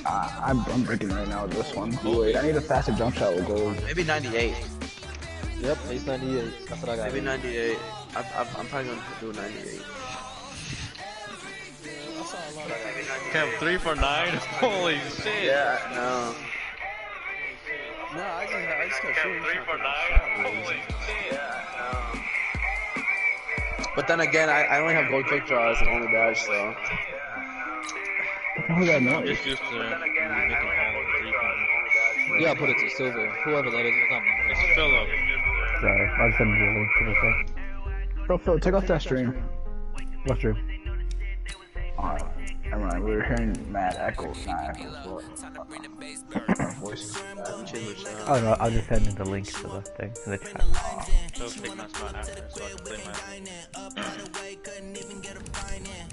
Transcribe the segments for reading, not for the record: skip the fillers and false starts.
I'm breaking right now with this one. Wait, I need a faster jump shot with gold. Maybe 98. Yep, he's 98. That's what I got. Maybe 98. I'm probably gonna do 98. Cam 3 for 9. Holy shit. Yeah, no. No, I just got shooting. 3 for 9. Holy shit. Yeah, no. But then again, I only have gold quick draw as an only badge, so. Who that noise? Just used to make them all 3 for 9. Yeah, I'll put it to Silver. Whoever that is, it's not me. It's Philip. Sorry, I'll send you a link to the thing. Bro, Phil, take off that stream. What stream? Alright, never mind. We were hearing mad echoes, not echoes, but voices. Oh no, I'll just send you the link to the thing in the chat. He'll take my spot after, so I can play my.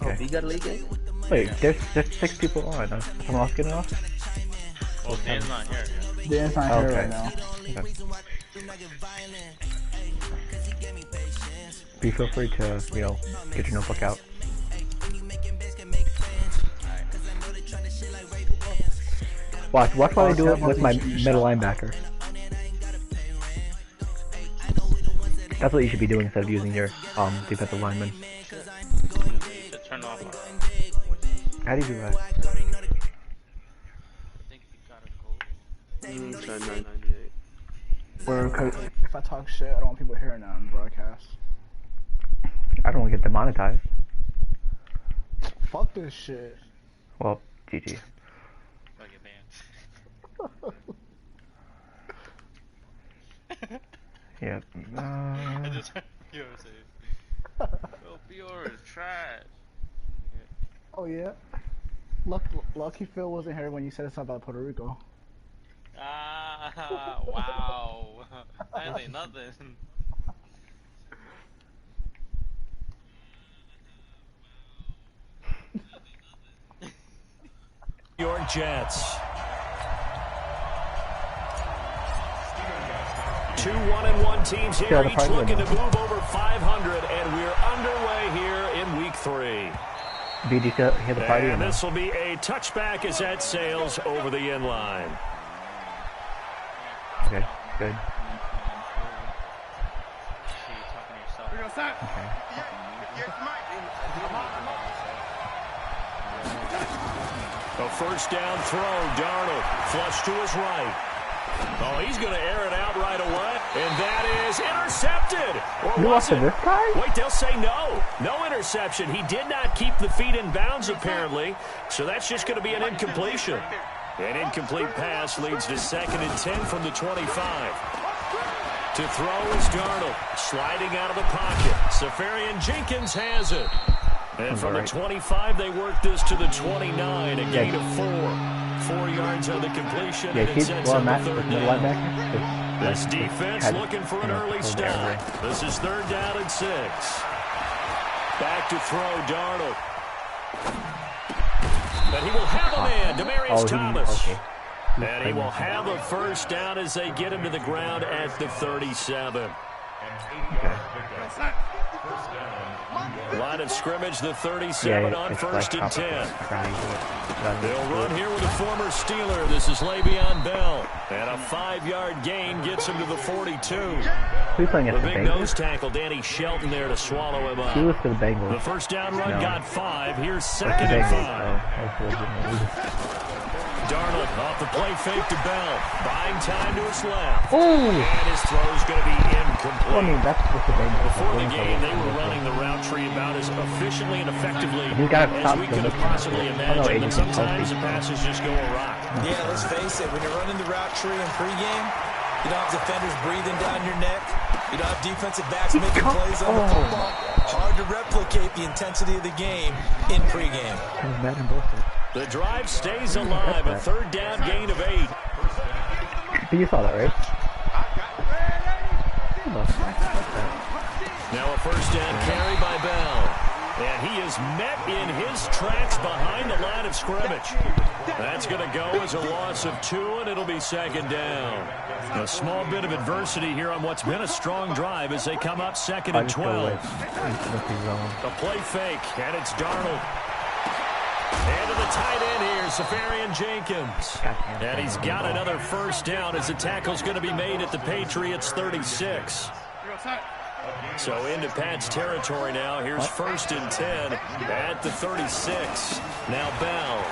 Oh, we got a league game? Wait, there's 6 people on. Someone else getting off? Well, Dan's not here yet. Dan's not here right now. Okay. Be feel free to, you know, get your notebook out. Watch what I do it with my middle linebacker. That's what you should be doing instead of using your defensive lineman. Turn off. How do you do that? I think you gotta go. Try 98. Or, cause if I talk shit, I don't want people hearing that on the broadcast. I don't want to get demonetized. Fuck this shit. Well, GG. I'll get banned. Yeah. I just heard Fiora say, oh, Fiora is trash. Oh yeah? Lucky Phil wasn't here when you said something about Puerto Rico. Ah, wow. I didn't say nothing. York Jets. 2 1-1 teams here, each looking to move over 500, and we're underway here in week 3. Did you hear the party? And this will be a touchback as that sails over the inline. Okay, good. Okay. A first down throw, Darnold, flush to his right. Oh, he's going to air it out right away, and that is intercepted. Or was it? This guy? Wait, they'll say no. No interception. He did not keep the feet in bounds, apparently, so that's just going to be an incompletion. An incomplete pass leads to 2nd and 10 from the 25. To throw is Darnold, sliding out of the pocket. Safarian Jenkins has it. And from the 25, they work this to the 29, a gain of 4. 4 yards on the completion, and it sets up a 3rd down. This defense looking for an early stop. This is 3rd down and 6. Back to throw, Darnold. And he will have a man, Demaryius Thomas. Okay. And he will have a first down as they get him to the ground at the 37. Line of scrimmage, the 37 on 1st and 10. They'll run here with a former Steeler. This is Le'Veon Bell. And a 5-yard gain gets him to the 42. Who's playing The big nose tackle, Danny Shelton, there to swallow him up. He was for the Bengals. The first down run got 5. Here's The 2nd and Bengals, 5. Darnold off the play fake to Bell. Buying time to his left. Oh! And his throw's going to be incomplete. Well, I mean, that's what the Bengals. Before the game, they were running the route tree about as efficiently and effectively as we could have possibly imagined, but sometimes the passes just go awry. Yeah, let's face it, when you're running the route tree in pregame, you don't have defenders breathing down your neck. You don't have defensive backs making plays on the football. Hard to replicate the intensity of the game in pregame. Madden bullshit. The drive stays alive, a 3rd down gain of 8. You saw that, right? Now a first down carry by Bell. And he is met in his tracks behind the line of scrimmage. That's going to go as a loss of 2, and it'll be 2nd down. A small bit of adversity here on what's been a strong drive as they come up 2nd and 12. A play fake, and it's Darnold. And to the tight end here, Safarian Jenkins. And he's got another first down as the tackle's going to be made at the Patriots 36. So into Pat's territory now. Here's 1st and 10 at the 36. Now Bell.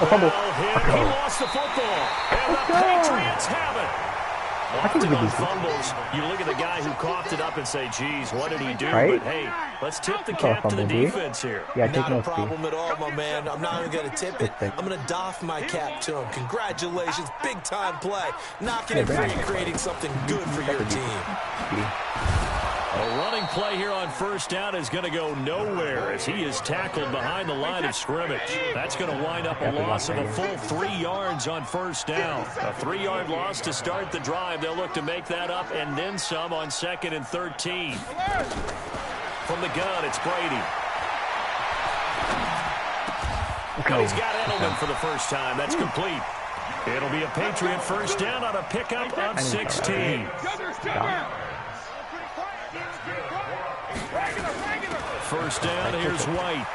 Hit. He lost the football. And the Patriots have it. Often on fumbles, you look at the guy who coughed it up and say, geez, what did he do? Right? But hey, let's tip the cap to the defense here. Yeah, take Not a notes, problem at all, my man. I'm not even going to tip it. I'm going to doff my cap to him. Congratulations. Big-time play. Knocking it free, creating something good for your team. A running play here on 1st down is going to go nowhere as he is tackled behind the line of scrimmage. That's going to wind up a loss of a full 3 yards on 1st down. A 3-yard loss to start the drive. They'll look to make that up and then some on 2nd and 13. From the gun, it's Brady. But he's got Edelman for the first time. That's complete. It'll be a Patriot 1st down on a pickup of 16. First down, here's White.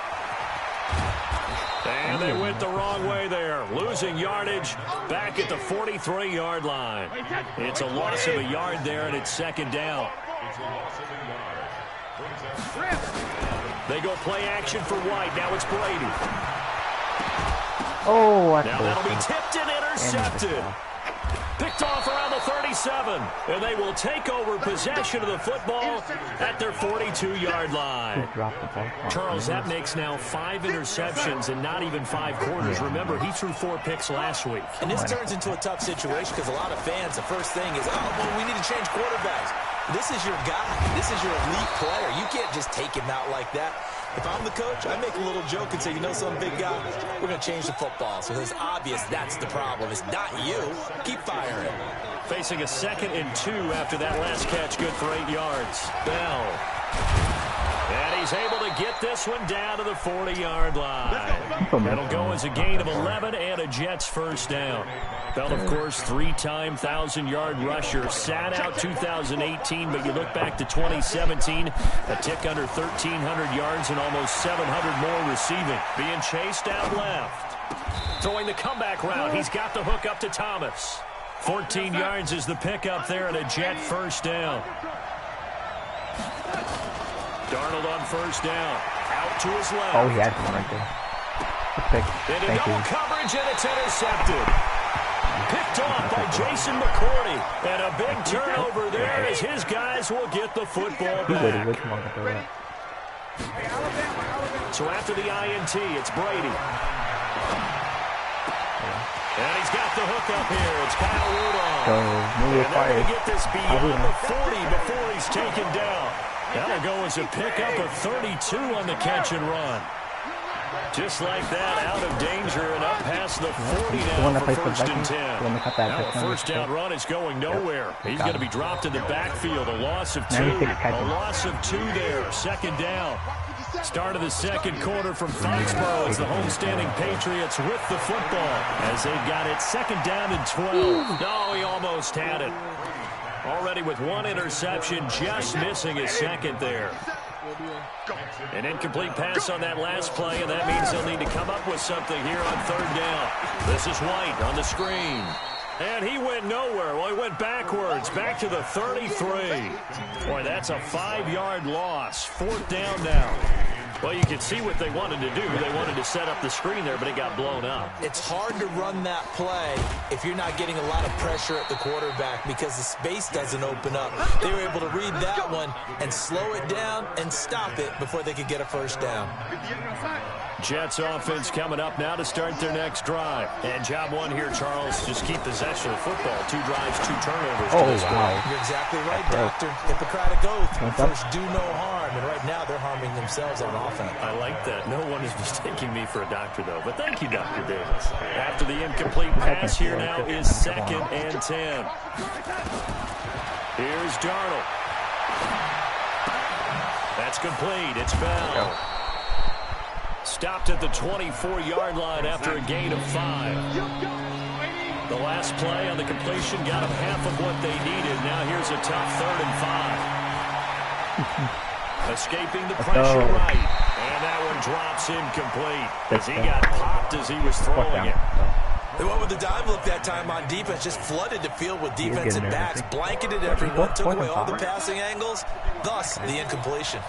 And they went the wrong way there. Losing yardage back at the 43-yard line. It's a loss of a yard there, and it's 2nd down. They go play action for White. Now it's Brady. Oh, now that'll be tipped and intercepted. Picked off around the 37, and they will take over possession of the football at their 42-yard line. Charles, that makes now 5 interceptions in not even 5 quarters. Remember, he threw 4 picks last week. And this turns into a tough situation because a lot of fans, the first thing is, oh, well, we need to change quarterbacks. This is your guy. This is your elite player. You can't just take him out like that. If I'm the coach, I make a little joke and say, you know some big guy, we're going to change the football. So it's obvious that's the problem. It's not you. Keep firing. Facing a 2nd and 2 after that last catch, good for 8 yards. Bell. And he's able to get this one down to the 40-yard line. That'll go as a gain of 11 and a Jets 1st down. Bell, of course, 3-time 1,000-yard rusher. Sat out 2018, but you look back to 2017, a tick under 1,300 yards and almost 700 more receiving. Being chased out left. Throwing the comeback route. He's got the hook up to Thomas. 14 yards is the pickup there and a Jet 1st down. Darnold on 1st down. Out to his left. Oh, he had one right there. Into double coverage, and it's intercepted. Picked off by Jason McCourty. And a big turnover there as his guys will get the football back. So after the INT, it's Brady. And he's got the hook up here. It's Kyle Rudolph. And they're going to get this beyond the 40 before he's taken down. That'll go as a pickup of 32 on the catch and run. Just like that, out of danger and up past the 40 now for 1st and 10. Now a 1st down run is going nowhere. He's going to be dropped in the backfield. A loss of 2. A loss of 2 there. 2nd down. Start of the 2nd quarter from Foxborough as the homestanding Patriots with the football as they've got it 2nd down and 12. No, he almost had it. Already with 1 interception, just missing his 2nd there. An incomplete pass on that last play, and that means they'll need to come up with something here on 3rd down. This is White on the screen. And he went nowhere. Well, he went backwards, back to the 33. Boy, that's a 5-yard loss. 4th down now. Well, you can see what they wanted to do. They wanted to set up the screen there, but it got blown up. It's hard to run that play if you're not getting a lot of pressure at the quarterback because the space doesn't open up. They were able to read that one and slow it down and stop it before they could get a 1st down. Jets offense coming up now to start their next drive. And job 1 here, Charles, just keep possession of football. 2 drives, 2 turnovers. Oh, wow. You're exactly right, Doctor. Hippocratic oath. First, do no harm. And right now, they're harming themselves on offense. I like that. No one is mistaking me for a doctor, though. But thank you, Dr. Davis. After the incomplete pass here now is 2nd and 10. Here's Darnold. That's complete. It's Bell. Stopped at the 24-yard line after a gain of 5. The last play on the completion got them half of what they needed. Now here's a tough 3rd and 5. Escaping the pressure right. And that one and drops incomplete as he got popped as he was throwing it. They went with the dive look that time on defense, just flooded the field with defensive backs, blanketed everyone, took away all the passing angles, thus the incompletion.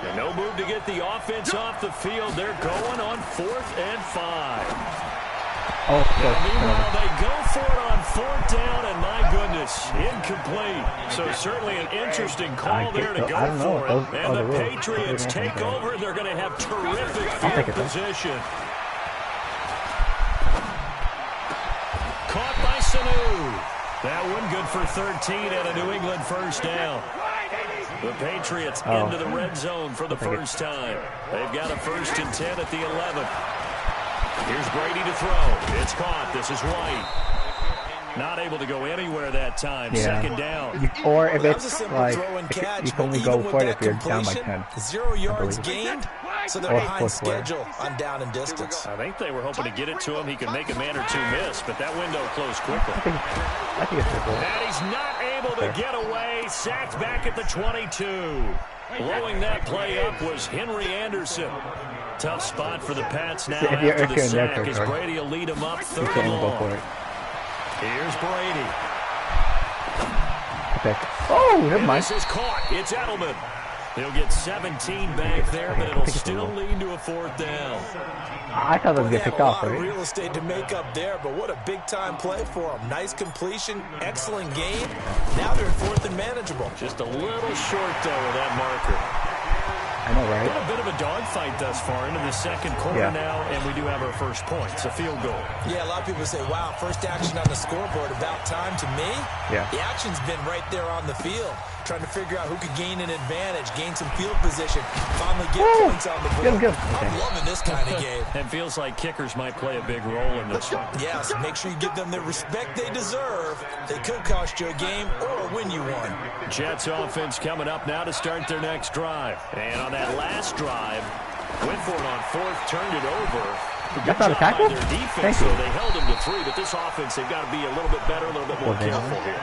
And no move to get the offense off the field. They're going on 4th and 5. Meanwhile, they go for it on 4th down, and my goodness, incomplete. So certainly an interesting call there to go for it. And the Patriots take over. They're going to have terrific field position. Caught by Sanu. That one good for 13 and a New England first down. The Patriots into the red zone for the first time. They've got a 1st and 10 at the 11. Here's Brady to throw. It's caught. This is White. Not able to go anywhere that time. Yeah. 2nd down. Or if it's like, you can only go for it if you're down by 10. 0 yards gained, so they're behind schedule on down and distance. I think they were hoping to get it to him. He could make a man or two miss, but that window closed quickly. I think it's simple. And he's not able to get away. Sacked back at the 22. Blowing that play up was Henry Anderson. Tough spot for the Pats now after the sack as Brady will lead him up 3rd and long. Here's Brady. Okay. Oh, never mind. This is caught. It's Edelman. They'll get 17 back there, but it'll still lead to a 4th down. I thought it was going to get picked off, right? right? Real estate to make up there, but what a big-time play for them. Nice completion, excellent game. Now they're in 4th and manageable. Just a little short, though, with that marker. I know, right? Been a bit of a dogfight thus far into the 2nd quarter now, and we do have our first point. It's a field goal. Yeah, a lot of people say, wow, first action on the scoreboard, about time. To me, the action's been right there on the field, trying to figure out who could gain an advantage, gain some field position, finally get points on the board. Good. I'm loving this kind of game. It feels like kickers might play a big role in this one. Yes, make sure you give them the respect they deserve. They could cost you a game or win you one. Jets offense coming up now to start their next drive. And on that last drive, went for it on 4th, turned it over. That's not a tackle? Their defense, so they held them to 3, but this offense, they've got to be a little bit better, a little bit more careful here.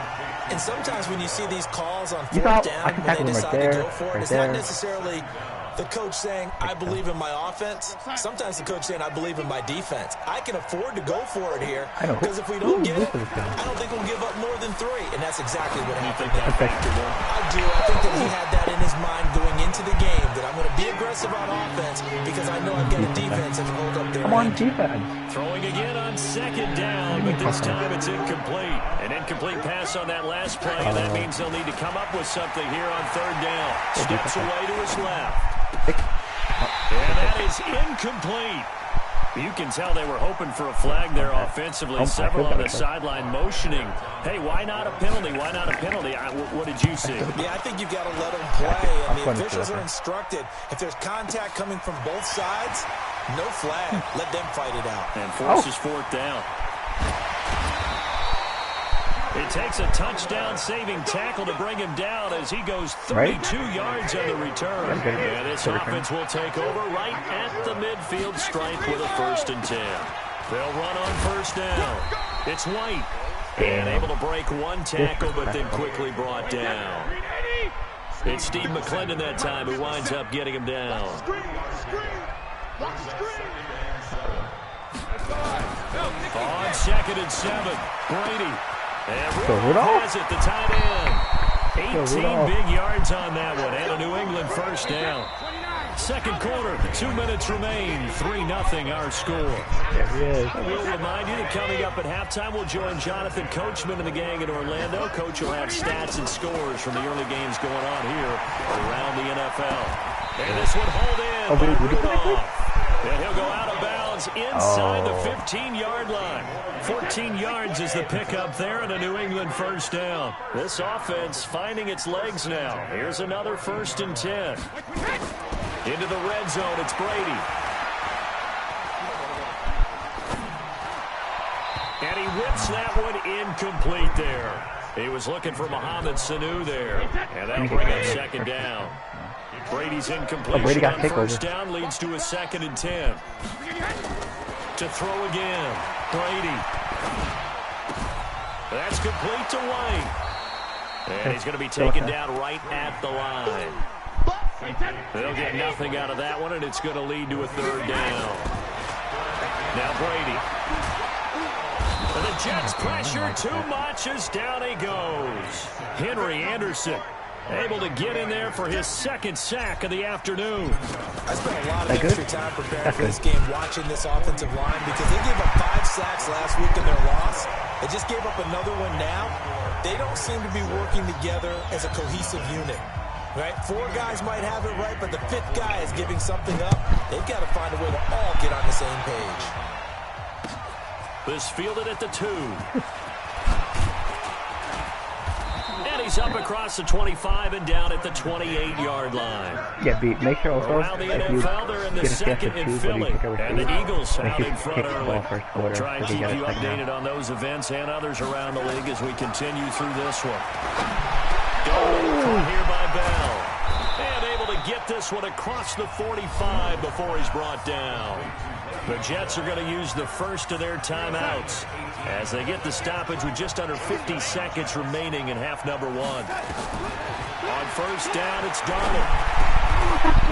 And sometimes when you see these calls on 4th down, when they decide to go for it, it's not necessarily the coach saying, I believe in my offense. Sometimes the coach saying, I believe in my defense. I can afford to go for it here, because if we don't get it, I don't think we'll give up more than 3. And that's exactly what happened there. I do. I think that he had that in his mind going into the game, that I'm going to be aggressive on offense because I know I've got a defense that can hold up their Come on, defense. Throwing again on 2nd down, but this time it's incomplete. An incomplete pass on that last play, and that means they'll need to come up with something here on 3rd down. Steps away to his left. And that is incomplete. You can tell they were hoping for a flag there offensively. Several on the sideline motioning. Hey, why not a penalty? Why not a penalty? What did you see? Yeah, I think you've got to let them play. And the officials are instructed, if there's contact coming from both sides, no flag. Let them fight it out. And forces 4th down. It takes a touchdown-saving tackle to bring him down as he goes 32 yards on the return. And this offense will take over right at the midfield stripe with a 1st and 10. They'll run on 1st down. It's White. And able to break one tackle, but then quickly brought down. It's Steve McClendon that time who winds up getting him down. On 2nd and 7, Brady. And Rudolph has it, the tight end. 18 big yards on that one, and a New England first down. 2nd quarter, 2 minutes remain, 3-0 our score. We'll remind you that coming up at halftime, we'll join Jonathan Coachman and the gang in Orlando. Coach will have stats and scores from the early games going on here around the NFL. And this one hauled in by Rudolph. And he'll go out of bounds inside the 15-yard line. 14 yards is the pickup there, and a New England first down. This offense finding its legs now. Here's another 1st and 10. Into the red zone, it's Brady. And he whips that one incomplete there. He was looking for Mohamed Sanu there. And that'll bring up 2nd down. Brady's incompletion on 1st down leads to a 2nd and 10. To throw again, Brady. That's complete to White. And he's going to be taken down right at the line. They'll get nothing out of that one, and it's going to lead to a third down. Now Brady. And the Jets pressure too much as down he goes. Henry Anderson able to get in there for his second sack of the afternoon. I spent a lot of extra time preparing for this game watching this offensive line because they gave up 5 sacks last week in their loss. They just gave up another one now. They don't seem to be working together as a cohesive unit. Right? 4 guys might have it right, but the 5th guy is giving something up. They've got to find a way to all get on the same page. This fielded at the 2. And he's up across the 25 and down at the 28-yard line. Yeah, make sure also around the NFL, they're in the second in Philly, and the Eagles out in front early. We'll try and keep you updated on those events and others around the league as we continue through this one. Caught here by Bell. And able to get this one across the 45 before he's brought down. The Jets are going to use the first of their timeouts as they get the stoppage with just under 50 seconds remaining in half number 1. On first down, it's Darnold.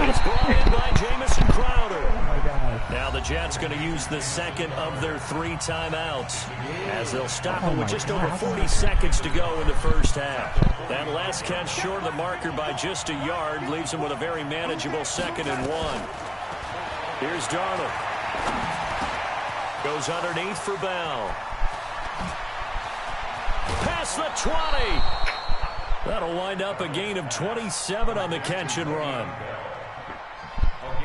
It's brought in by Jamison Crowder. Oh my God. Now the Jets going to use the second of their 3 timeouts as they'll stop it with just over 40 seconds to go in the first half. That last catch short of the marker by just a yard leaves him with a very manageable 2nd and 1. Here's Darnold. Goes underneath for Bell. Past the 20. That'll wind up a gain of 27 on the catch and run.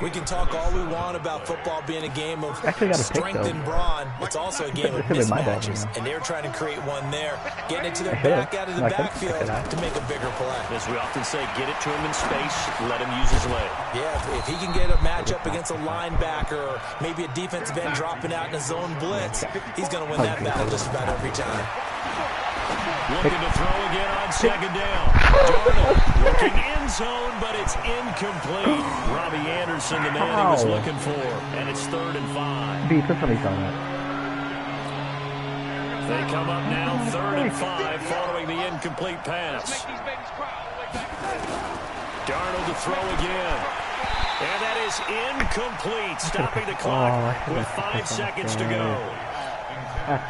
We can talk all we want about football being a game of strength and brawn. It's also a game of mismatches, and they're trying to create one there, getting it to their back out of the backfield to make a bigger play. As we often say, get it to him in space, let him use his leg. Yeah, if he can get a matchup against a linebacker or maybe a defensive end dropping out in a zone blitz, he's going to win that battle just about every time. Looking to throw again on 2nd down. Darnold looking end zone, but it's incomplete. Robbie Anderson, the man he was looking for. And it's 3rd and 5. B, put somebody on that. They come up now 3rd and 5 following the incomplete pass. Darnold to throw again. And that is incomplete, stopping the clock with 5 seconds to go.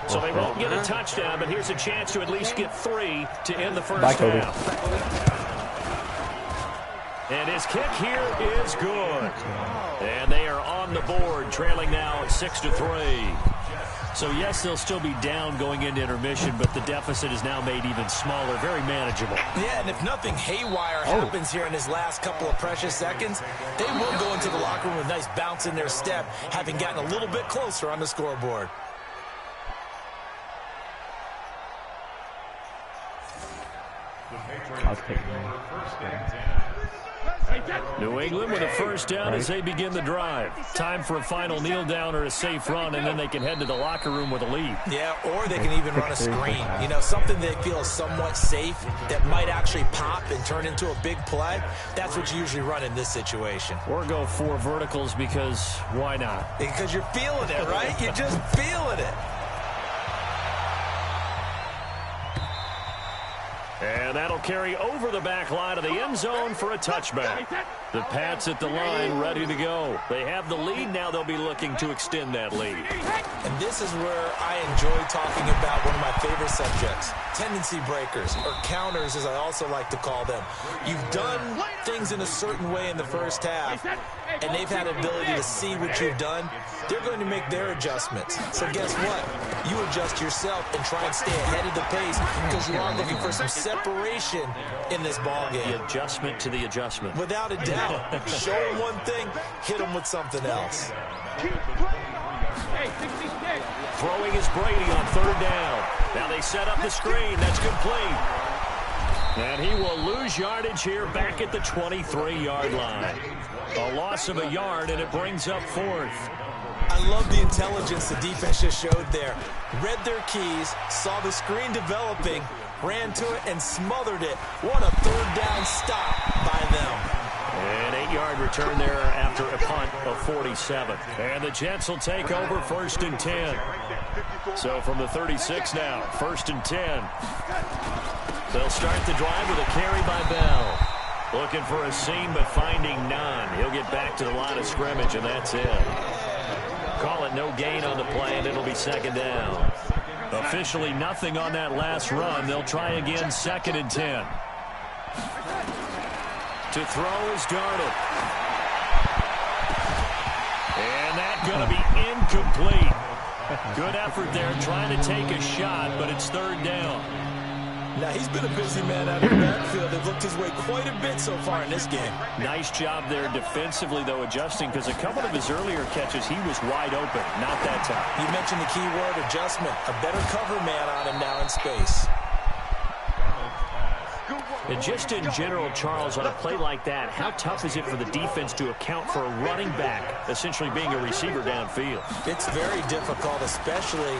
So they won't get a touchdown, but here's a chance to at least get 3 to end the first half. And his kick here is good. And they are on the board, trailing now at 6-3. So, yes, they'll still be down going into intermission, but the deficit is now made even smaller, very manageable. Yeah, and if nothing haywire happens here in his last couple of precious seconds, they will go into the locker room with a nice bounce in their step, having gotten a little bit closer on the scoreboard. I'll take it. New England with a first down as they begin the drive. Time for a final kneel down or a safe run, and then they can head to the locker room with a lead. Yeah, or they can even run a screen. You know, something they feel is somewhat safe that might actually pop and turn into a big play. That's what you usually run in this situation. Or go 4 verticals because why not? Because you're feeling it, right? You're just feeling it. And that'll carry over the back line of the end zone for a touchback. The Pats at the line ready to go. They have the lead. Now they'll be looking to extend that lead. And this is where I enjoy talking about one of my favorite subjects, tendency breakers, or counters as I also like to call them. You've done things in a certain way in the first half, and they've had the ability to see what you've done. They're going to make their adjustments. So guess what? You adjust yourself and try and stay ahead of the pace because you are looking for some separation in this ball game. The adjustment to the adjustment. Without a doubt. Show them one thing, hit them with something else. Throwing is Brady on 3rd down. Now they set up the screen. That's complete. And he will lose yardage here back at the 23-yard line. A loss of a yard, and it brings up 4th. I love the intelligence the defense just showed there. Read their keys, saw the screen developing, ran to it, and smothered it. What a 3rd down stop by them. An 8-yard return there after a punt of 47. And the Jets will take over 1st and 10. So from the 36 now, 1st and 10. They'll start the drive with a carry by Bell. Looking for a seam, but finding none. He'll get back to the line of scrimmage, and that's it. Call it no gain on the play, and it'll be second down. Officially nothing on that last run. They'll try again, 2nd and 10. To throw is Darnold. And that's going to be incomplete. Good effort there trying to take a shot, but it's 3rd down. Now, he's been a busy man out of the backfield. They've looked his way quite a bit so far in this game. Nice job there defensively, though, adjusting, because a couple of his earlier catches, he was wide open. Not that time. You mentioned the key word, adjustment. A better cover man on him now in space. And just in general, Charles, on a play like that, how tough is it for the defense to account for a running back essentially being a receiver downfield? It's very difficult, especially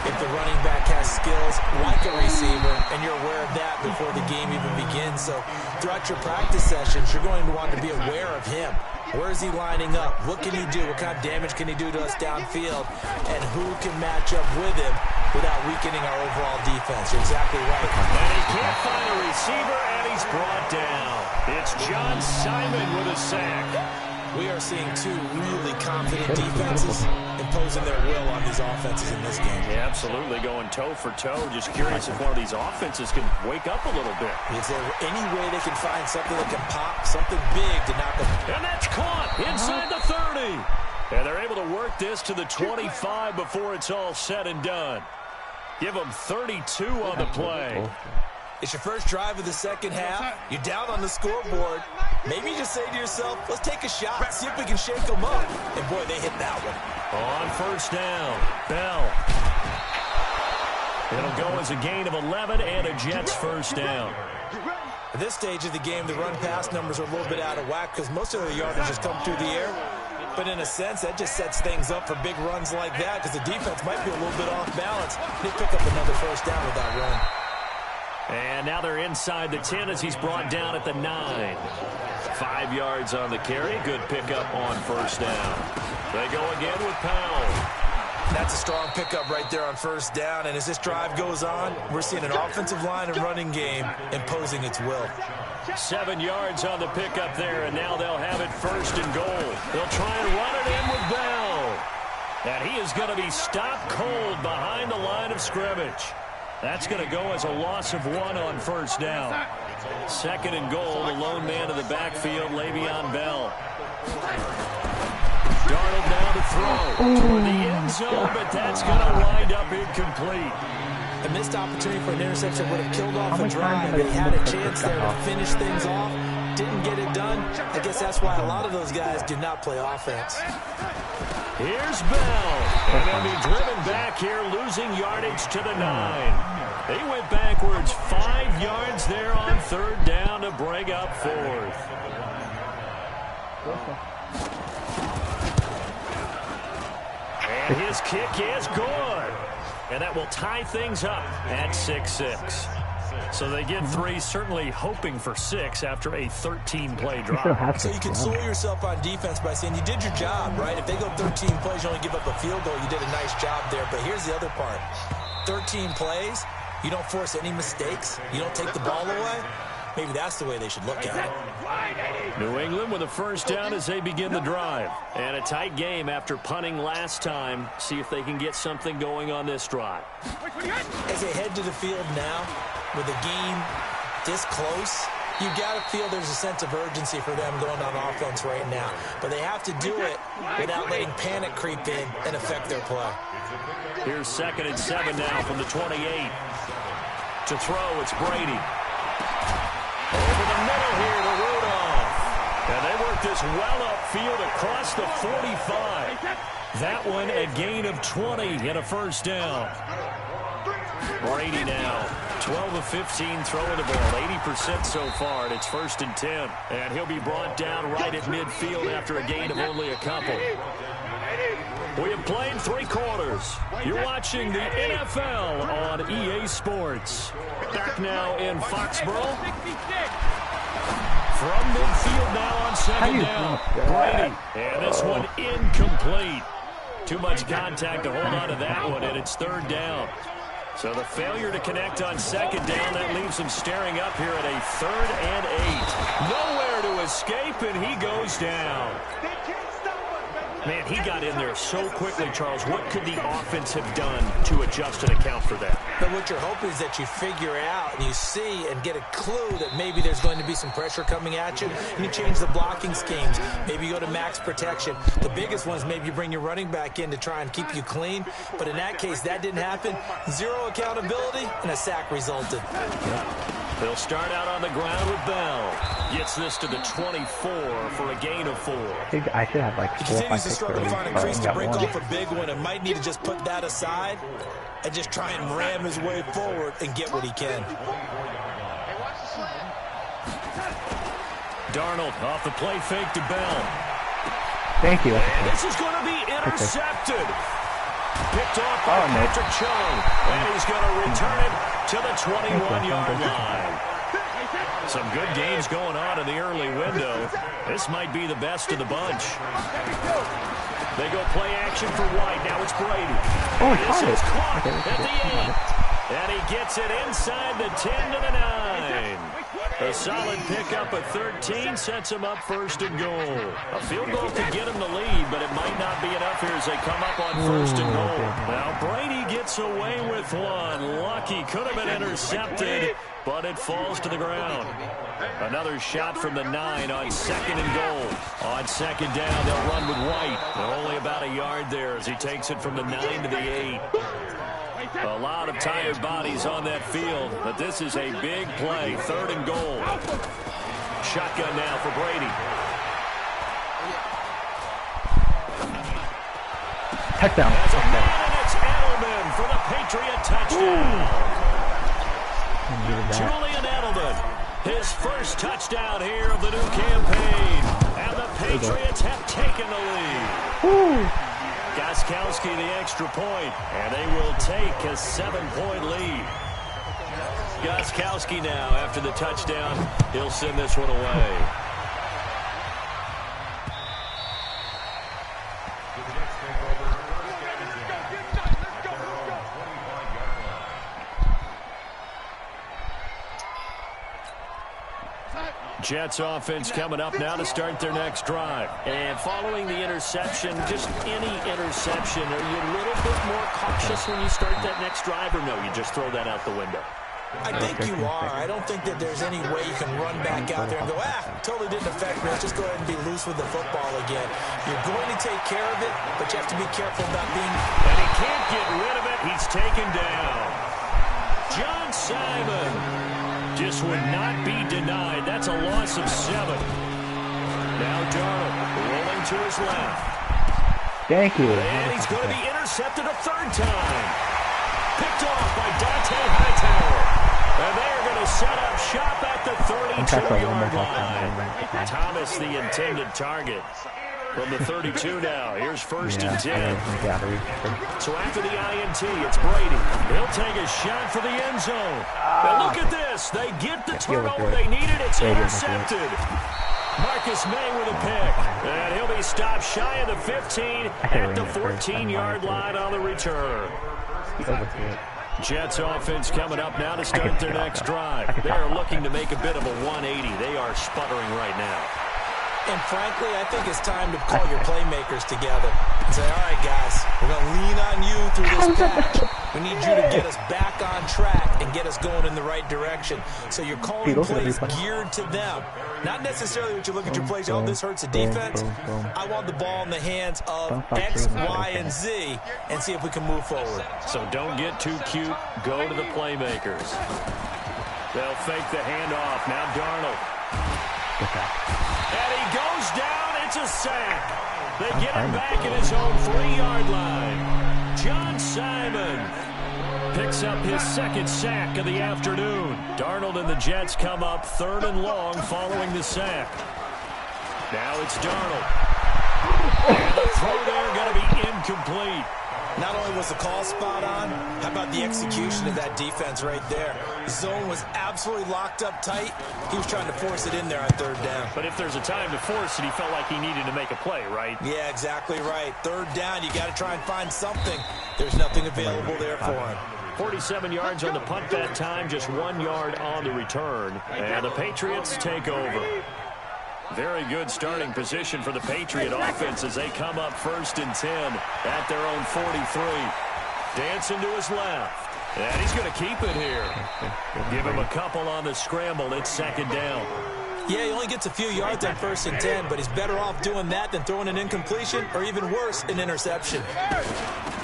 if the running back has skills like a receiver, and you're aware of that before the game even begins. So throughout your practice sessions, you're going to want to be aware of him. Where is he lining up? What can he do? What kind of damage can he do to us downfield? And who can match up with him without weakening our overall defense? You're exactly right. And he can't find a receiver, and he's brought down. It's John Simon with a sack. We are seeing two really confident defenses imposing their will on these offenses in this game. Yeah, absolutely, going toe for toe. Just curious if one of these offenses can wake up a little bit. Is there any way they can find something that can pop, something big to knock them? And that's caught inside the 30. And they're able to work this to the 25 before it's all said and done. Give them 32 on the play. It's your first drive of the second half. You're down on the scoreboard. Maybe you just say to yourself, let's take a shot, see if we can shake them up. And, boy, they hit that one. On 1st down, Bell. It'll go as a gain of 11 and a Jets 1st down. At this stage of the game, the run-pass numbers are a little bit out of whack because most of the yardage has come through the air. But in a sense, that just sets things up for big runs like that because the defense might be a little bit off balance. They pick up another 1st down with that run. And now they're inside the 10 as he's brought down at the 9. 5 yards on the carry. Good pickup on 1st down. They go again with Powell. That's a strong pickup right there on 1st down. And as this drive goes on, we're seeing an offensive line and running game imposing its will. 7 yards on the pickup there, and now they'll have it 1st and goal. They'll try and run it in with Bell. And he is going to be stopped cold behind the line of scrimmage. That's going to go as a loss of 1 on 1st down. 2nd and goal, the lone man in the backfield, Le'Veon Bell. Darnold now to throw toward the end zone, but that's going to wind up incomplete. A missed opportunity for an interception would have killed off a drive. They had a chance there to finish things off. Didn't get it done. I guess that's why a lot of those guys do not play offense. Here's Bell. And they'll be driven back here, losing yardage to the 9. They went backwards 5 yards there on 3rd down to bring up 4th. And his kick is good. And that will tie things up at 6-6. So they get 3, certainly hoping for 6 after a 13-play drive. So you console yourself on defense by saying you did your job, right? If they go 13 plays, you only give up a field goal, you did a nice job there. But here's the other part. 13 plays, you don't force any mistakes, you don't take the ball away. Maybe that's the way they should look at it. New England with a 1st down as they begin the drive. And a tight game after punting last time. See if they can get something going on this drive. As they head to the field now, with the game this close, you've got to feel there's a sense of urgency for them going on offense right now. But they have to do it without letting panic creep in and affect their play. Here's 2nd and 7 now from the 28. To throw, it's Brady. Over the middle here to Rudolph. And they work this well upfield across the 45. That one a gain of 20 and a 1st down. Brady now, 12 of 15 throwing the ball, 80% so far, and it's 1st and 10. And he'll be brought down right at midfield after a gain of only a couple. We have played 3 quarters. You're watching the NFL on EA Sports. Back now in Foxborough. From midfield now on 2nd down. Brady. And this one incomplete. Too much contact to hold on to that one, and it's 3rd down. So the failure to connect on second down, that leaves him staring up here at a 3rd and 8. Nowhere to escape, and he goes down. Man, he got in there so quickly, Charles. What could the offense have done to adjust and account for that? But what you're hoping is that you figure out and you see and get a clue that maybe there's going to be some pressure coming at you, and you change the blocking schemes. Maybe you go to max protection. The biggest one is maybe you bring your running back in to try and keep you clean. But in that case, that didn't happen. 0 accountability, and a sack resulted. They'll start out on the ground with Bell. Gets this to the 24 for a gain of 4. I should have like He 4 or 5 continues to picks struggle to already. find a But I crease only to got break 1. off a big one and might need to just put that aside and just try and ram his way forward and get what he can. Darnold off the play fake to Bell. Thank you. And this is going to be intercepted. Picked off by Patrick Chung. And he's going to return it to the 21-yard line. Some good games going on in the early window. This might be the best of the bunch. They go play action for White. Now it's Brady. Oh, This is caught okay, at the 8. And he gets it inside the 10 to the 9. A solid pickup at 13 sets him up 1st and goal. A field goal could get him the lead, but it might not be enough here as they come up on 1st and goal. Now Brady gets away with one. Lucky, could have been intercepted, but it falls to the ground. Another shot from the 9 on 2nd and goal. On 2nd down, they'll run with White. They're only about a yard there as he takes it from the 9 to the 8. A lot of tired bodies on that field, but this is a big play. 3rd and goal. Shotgun now for Brady. Touchdown. As a man, and it's Edelman for the Patriot touchdown. Julian Edelman, his first touchdown here of the new campaign. And the Patriots have taken the lead. Gostkowski the extra point, and they will take a 7-point lead. Gostkowski now, after the touchdown, he'll send this one away. Jets offense coming up now to start their next drive. And following the interception, just any interception, are you a little bit more cautious when you start that next drive, or no, you just throw that out the window? I think you are. I don't think that there's any way you can run back out there and go, totally didn't affect me. Let's just go ahead and be loose with the football again. You're going to take care of it, but you have to be careful about being... And he can't get rid of it. He's taken down. John Simon just would not be denied. That's a loss of 7. Now Darnold rolling to his left. Thank you. And he's going to be intercepted a 3rd time. Picked off by Dante Hightower. And they're going to set up shop at the 32-yard line. Thomas, the intended target. From the 32 now. Here's 1st and 10. So after the INT, it's Brady. He'll take a shot for the end zone. Now look at this. They get the turnover they needed. It's intercepted. Marcus May with a pick. And he'll be stopped shy of the 15 at the 14-yard line on the return. Jets offense coming up now to start their next drive. They are looking to make a bit of a 180. They are sputtering right now. And frankly, I think it's time to call your playmakers together and say, all right, guys, we're going to lean on you through this patch. We need you to get us back on track and get us going in the right direction. So you're calling plays geared to them. Not necessarily what you look at your plays, oh, this hurts the defense. I want the ball in the hands of X, Y, and Z and see if we can move forward. So don't get too cute. Go to the playmakers. They'll fake the handoff. Now Darnold. And he goes down. It's a sack. They get him back at his own 3-yard line. John Simon picks up his 2nd sack of the afternoon. Darnold and the Jets come up 3rd and long following the sack. Now it's Darnold. And the throw there going to be incomplete. Not only was the call spot on, how about the execution of that defense right there? The zone was absolutely locked up tight. He was trying to force it in there on 3rd down. But if there's a time to force it, he felt like he needed to make a play, right? Yeah, exactly right. 3rd down, you got to try and find something. There's nothing available there for him. 47 yards on the punt that time, just 1 yard on the return. And the Patriots take over. Very good starting position for the Patriot offense as they come up 1st and 10 at their own 43. Dancing to his left. And he's going to keep it here. Give him a couple on the scramble. It's 2nd down. Yeah, he only gets a few yards on 1st and 10, but he's better off doing that than throwing an incompletion or even worse, an interception.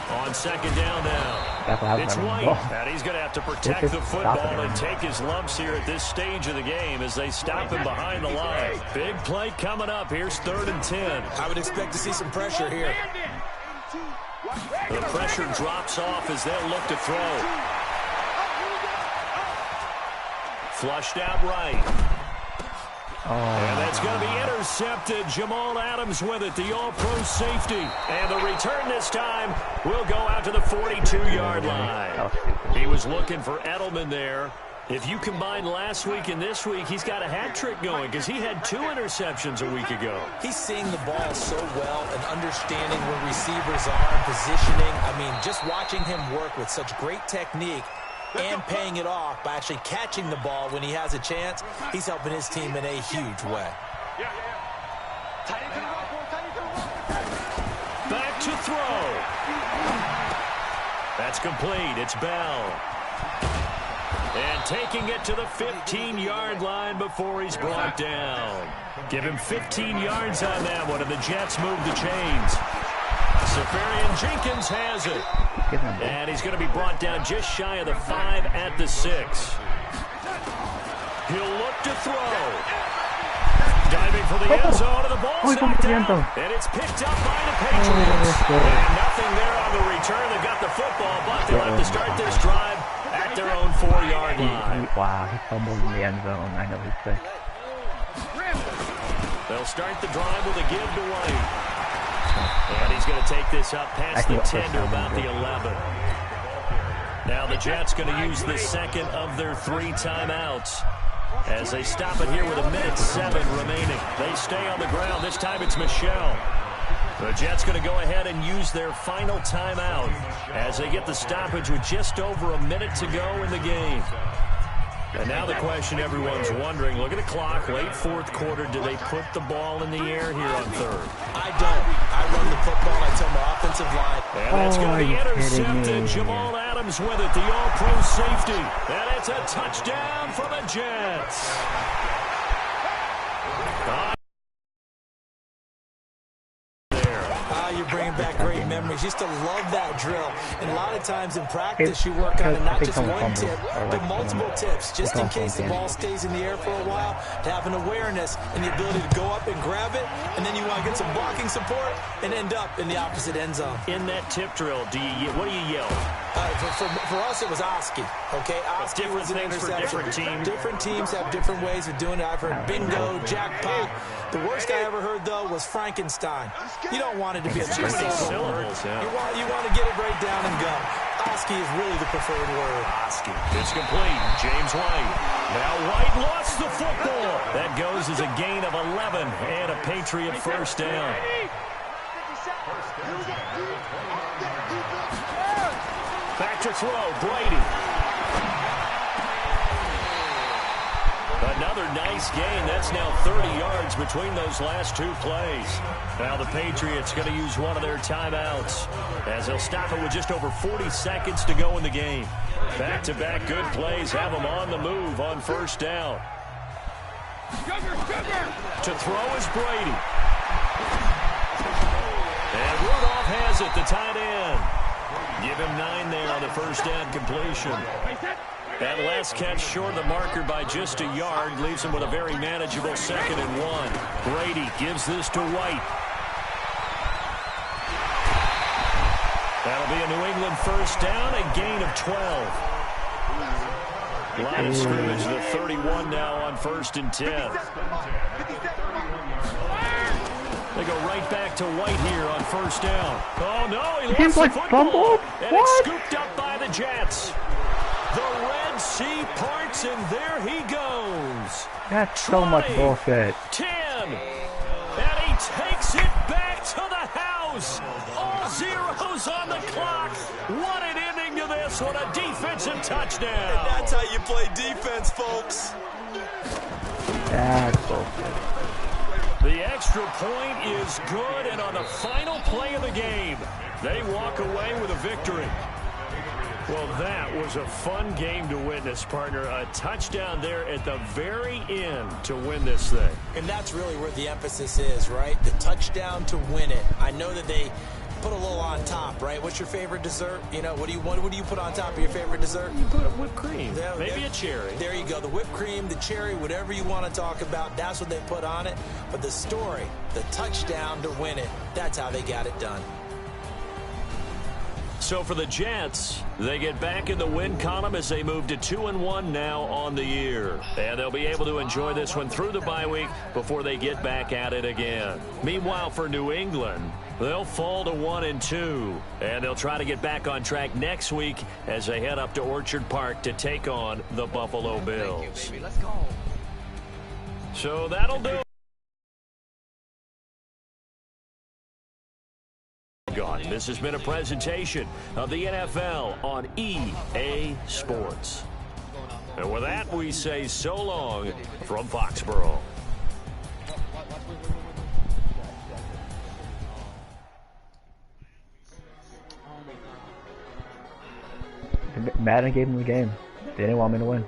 On 2nd down now. It's White, and he's going to have to protect the football and take his lumps here at this stage of the game as they stop him behind the line. Big play coming up. Here's 3rd and 10. I would expect to see some pressure here. The pressure drops off as they'll look to throw. Flushed out right. And that's going to be intercepted. Jamal Adams with it, the all-pro safety. And the return this time will go out to the 42-yard line. He was looking for Edelman there. If you combine last week and this week, he's got a hat trick going because he had 2 interceptions a week ago. He's seeing the ball so well and understanding where receivers are and positioning. I mean, just watching him work with such great technique and paying it off by actually catching the ball when he has a chance, he's helping his team in a huge way. Back to throw. That's complete. It's Bell. And taking it to the 15-yard line before he's brought down. Give him 15 yards on that one, and the Jets move the chains. Safarian Jenkins has it. And he's going to be brought down just shy of the 5 at the 6. He'll look to throw. Diving for the end zone, and the ball's knocked down. And it's picked up by the Patriots. And nothing there on the return. They've got the football, but they'll have to start this drive at their own 4-yard line. Wow, he fumbled in the end zone. I know he's sick. They'll start the drive with a give to White. And he's going to take this up past the 10 to about the 11. Now the Jets going to use the second of their 3 timeouts as they stop it here with 1:07 remaining. They stay on the ground. This time it's Michelle. The Jets going to go ahead and use their final timeout as they get the stoppage with just over a minute to go in the game. And now the question everyone's wondering, look at the clock, late 4th quarter, do they put the ball in the air here on 3rd? I don't. I run the football, I tell my offensive line. And that's going to be intercepted. Jamal Adams with it, the all-pro safety. And it's a touchdown for the Jets. You're bringing back great memories. Used to love that drill. And a lot of times in practice, you work on it, not just one tip, but multiple tips, just in case the ball stays in the air for a while, to have an awareness and the ability to go up and grab it, and then you want to get some blocking support and end up in the opposite end zone. In that tip drill, what do you yell? For us, it was Oski. Okay, Oski was an interception. Different teams. Different teams have different ways of doing it. I've heard bingo, jackpot. The worst I ever heard, though, was Frankenstein. You don't want it to be a three-syllable word. You want to get it right down and go. Oski is really the preferred word. Oski. It's complete. James White. Now White lost the football. That goes as a gain of 11 and a Patriot first down. Back to throw, Brady. Another nice gain. That's now 30 yards between those last 2 plays. Now the Patriots going to use one of their timeouts as they'll stop it with just over 40 seconds to go in the game. Back-to-back good plays have them on the move on first down. To throw is Brady. And Rudolph has it, the tight end. Give him 9 there on the first down completion. That last catch short of the marker by just a yard leaves him with a very manageable 2nd and 1. Brady gives this to White. That'll be a New England first down, a gain of 12. Line of scrimmage to the 31 now on 1st and 10. They go right back to White here on first down. Oh, no, he lost the football. And it's scooped up by the Jets. The Red Sea parts, and there he goes. That's so much bullshit. 10. And he takes it back to the house. All zeros on the clock. What an ending to to this one, a defensive touchdown. And that's how you play defense, folks. That's bullshit. The extra point is good, and on the final play of the game, they walk away with a victory. Well, that was a fun game to witness, partner. A touchdown there at the very end to win this thing. And that's really where the emphasis is, right? The touchdown to win it. I know that they put a little on top, right? What's your favorite dessert? You know, what do you put on top of your favorite dessert? You put whipped cream, maybe a cherry. There you go. The whipped cream, the cherry, whatever you want to talk about, that's what they put on it. But the story, the touchdown to win it, that's how they got it done. So for the Jets, they get back in the win column as they move to 2-1 now on the year. And they'll be able to enjoy this one through the bye week before they get back at it again. Meanwhile, for New England, they'll fall to 1-2. And they'll try to get back on track next week as they head up to Orchard Park to take on the Buffalo Bills. Thank you, baby. Let's go. So that'll do it. This has been a presentation of the NFL on EA Sports. And with that, we say so long from Foxborough. Madden gave him the game. They didn't want me to win.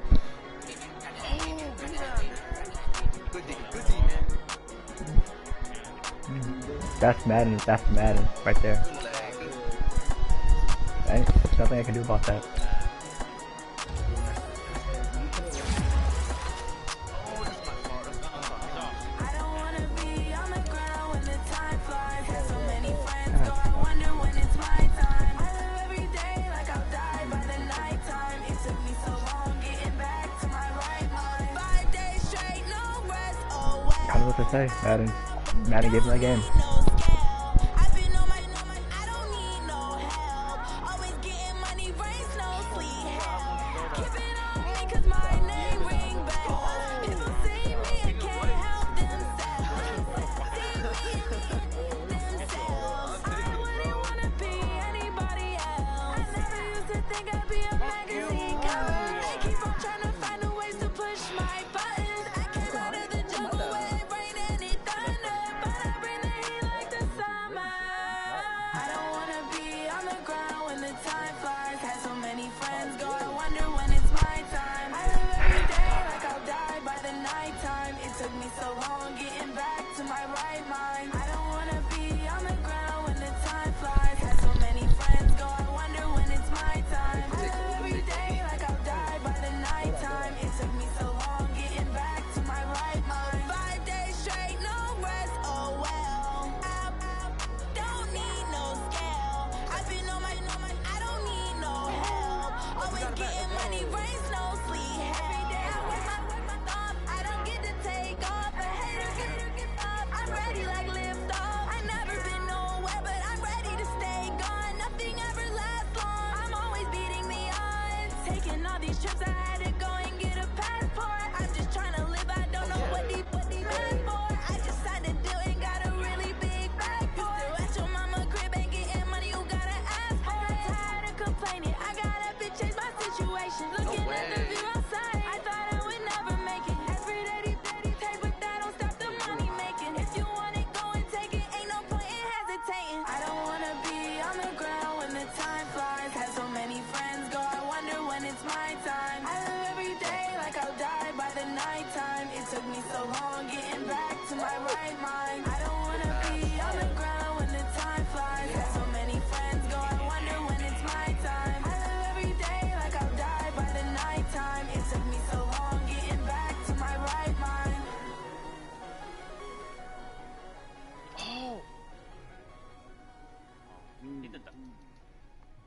That's Madden. That's Madden right there. There's nothing I can do about that. I don't know what to say. Madden gave me that game.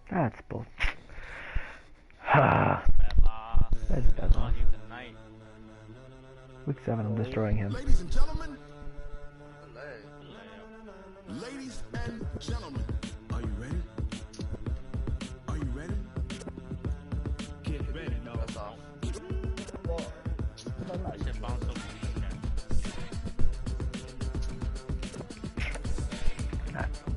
That's bull. That's bad loss. Week 7, I'm destroying him. Ladies and gentlemen, are you ready? Are you ready? Get ready, no. That's all. I should bounce over the weekend. Nah.